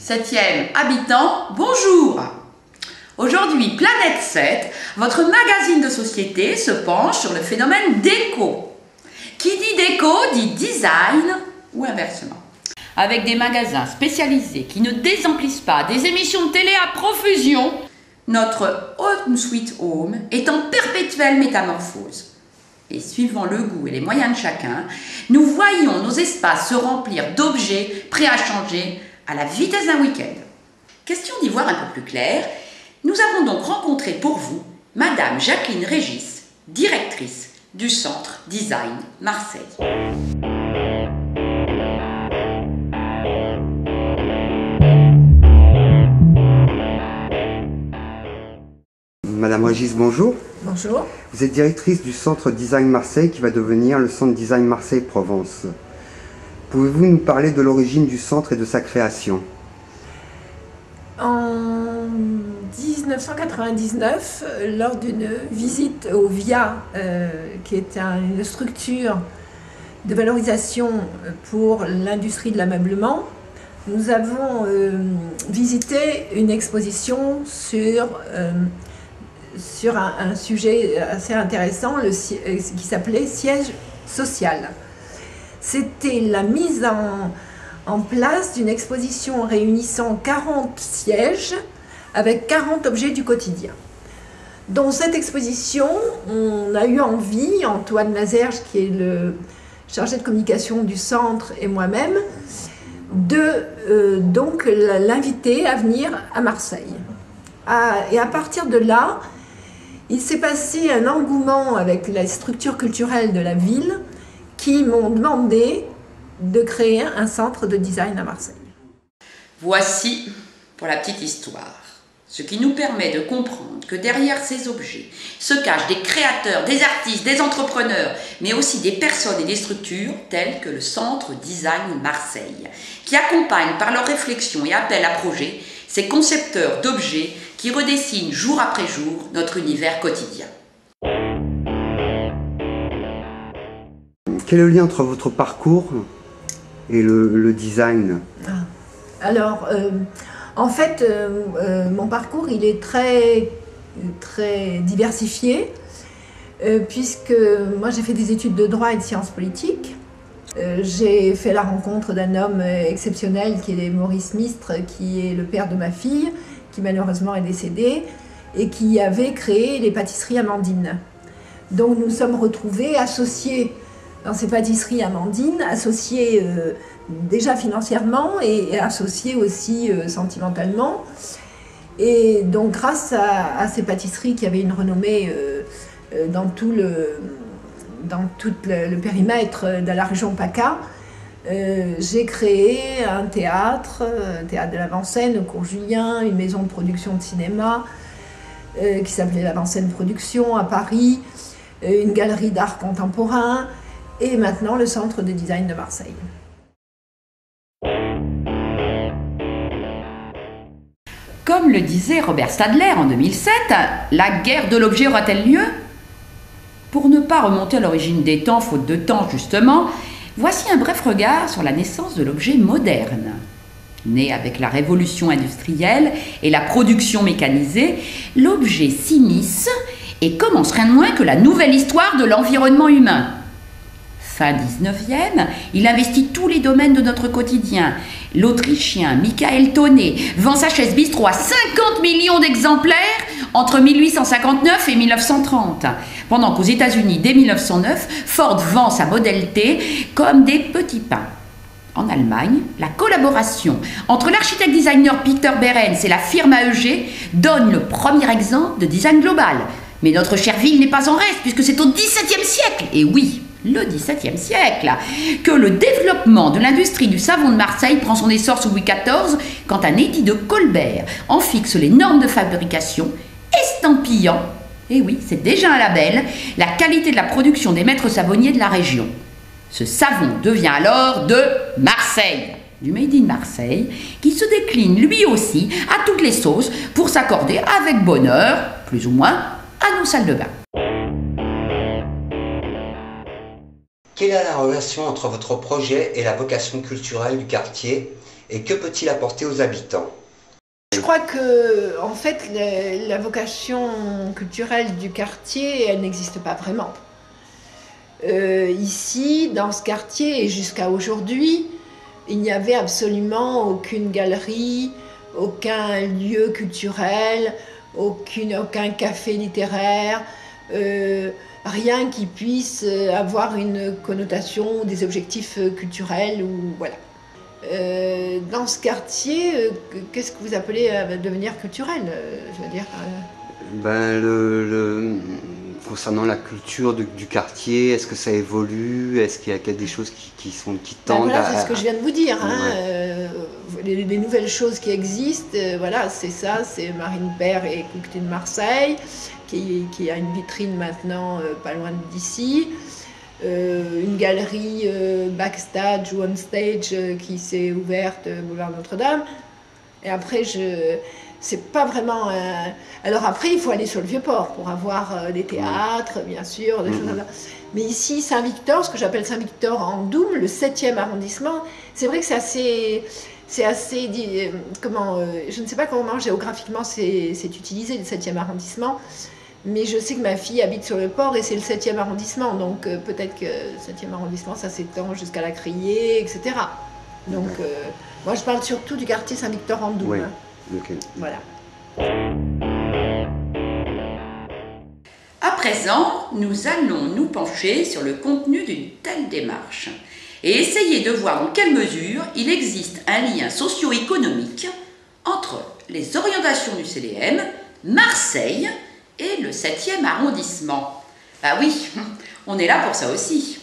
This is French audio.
7e habitant, bonjour. Aujourd'hui, Planète 7, votre magazine de société se penche sur le phénomène déco. Qui dit déco dit design ou inversement. Avec des magasins spécialisés qui ne désemplissent pas, des émissions de télé à profusion, notre Home Sweet Home est en perpétuelle métamorphose. Et suivant le goût et les moyens de chacun, nous voyons nos espaces se remplir d'objets prêts à changer à la vitesse d'un week-end. Question d'y voir un peu plus clair, nous avons donc rencontré pour vous Madame Jacqueline Régis, directrice du Centre Design Marseille. Madame Régis, bonjour. Bonjour. Vous êtes directrice du Centre Design Marseille qui va devenir le Centre Design Marseille Provence. Pouvez-vous nous parler de l'origine du centre et de sa création? En 1999, lors d'une visite au VIA, qui est une structure de valorisation pour l'industrie de l'ameublement, nous avons visité une exposition sur un sujet assez intéressant qui s'appelait siège social. C'était la mise en place d'une exposition réunissant 40 sièges avec 40 objets du quotidien. Dans cette exposition, on a eu envie, Antoine Lazerge, qui est le chargé de communication du centre, et moi-même, de donc l'inviter à venir à Marseille. Et à partir de là, il s'est passé un engouement avec la structure culturelle de la ville qui m'ont demandé de créer un centre de design à Marseille. Voici pour la petite histoire, ce qui nous permet de comprendre que derrière ces objets se cachent des créateurs, des artistes, des entrepreneurs, mais aussi des personnes et des structures telles que le Centre Design Marseille, qui accompagnent par leurs réflexions et appels à projets ces concepteurs d'objets qui redessinent jour après jour notre univers quotidien. Quel est le lien entre votre parcours et le design? Alors, en fait, mon parcours, il est très, très diversifié, puisque moi j'ai fait des études de droit et de sciences politiques. J'ai fait la rencontre d'un homme exceptionnel qui est Maurice Mistre, qui est le père de ma fille, qui malheureusement est décédé, et qui avait créé les pâtisseries Amandine. Donc nous sommes retrouvés associés dans ces pâtisseries Amandine, associés déjà financièrement et associés aussi sentimentalement. Et donc grâce à ces pâtisseries qui avaient une renommée dans tout le périmètre de la région PACA, j'ai créé un théâtre de l'avant-scène au cours Julien, une maison de production de cinéma qui s'appelait l'Avant-scène Production à Paris, une galerie d'art contemporain et maintenant le Centre de Design de Marseille. Comme le disait Robert Stadler en 2007, la guerre de l'objet aura-t-elle lieu? Pour ne pas remonter à l'origine des temps, faute de temps justement, voici un bref regard sur la naissance de l'objet moderne. Né avec la révolution industrielle et la production mécanisée, l'objet s'immisce et commence rien de moins que la nouvelle histoire de l'environnement humain. Fin 19e, il investit tous les domaines de notre quotidien. L'Autrichien Michael Tonnet vend sa chaise bistrot à 50 millions d'exemplaires entre 1859 et 1930, pendant qu'aux États-Unis, dès 1909, Ford vend sa Model T comme des petits pains. En Allemagne, la collaboration entre l'architecte-designer Peter Behrens et la firme AEG donne le premier exemple de design global. Mais notre chère ville n'est pas en reste, puisque c'est au XVIIe siècle, et oui, le XVIIe siècle, que le développement de l'industrie du savon de Marseille prend son essor sous Louis XIV, quand un édit de Colbert en fixe les normes de fabrication, estampillant, et oui, c'est déjà un label, la qualité de la production des maîtres savonniers de la région. Ce savon devient alors de Marseille, du Made in Marseille, qui se décline lui aussi à toutes les sauces pour s'accorder avec bonheur, plus ou moins, à nos salles de bain. Quelle est la relation entre votre projet et la vocation culturelle du quartier Et que peut-il apporter aux habitants? Je crois que, en fait, la vocation culturelle du quartier, elle n'existe pas vraiment. Ici, dans ce quartier, et jusqu'à aujourd'hui, il n'y avait absolument aucune galerie, aucun lieu culturel, aucun café littéraire, rien qui puisse avoir une connotation, des objectifs culturels ou voilà. Dans ce quartier, qu'est-ce que vous appelez devenir culturel? Je veux dire. Concernant la culture du quartier, est-ce que ça évolue? Est-ce qu'il y a des choses qui tendent voilà, c'est ce que je viens de vous dire. Hein. Ouais. Les nouvelles choses qui existent, voilà, c'est ça, c'est Marine Père et Cocktail de Marseille, qui a une vitrine maintenant pas loin d'ici. Une galerie backstage ou on stage qui s'est ouverte boulevard Notre-Dame. Et après, c'est pas vraiment. Alors après, il faut aller sur le Vieux-Port pour avoir des théâtres, bien sûr, des choses comme ça. Mais ici, Saint-Victor, ce que j'appelle Saint-Victor en Doum, le 7e arrondissement, c'est vrai que c'est assez. Je ne sais pas comment géographiquement c'est utilisé, le 7e arrondissement. Mais je sais que ma fille habite sur le port et c'est le 7e arrondissement, donc peut-être que le 7e arrondissement, ça s'étend jusqu'à la Criée, etc. Donc moi je parle surtout du quartier Saint-Victor-en-Doum. Oui, hein. ok. Voilà. À présent, nous allons nous pencher sur le contenu d'une telle démarche et essayer de voir dans quelle mesure il existe un lien socio-économique entre les orientations du CDM, Marseille et le 7e arrondissement. Bah oui, on est là pour ça aussi.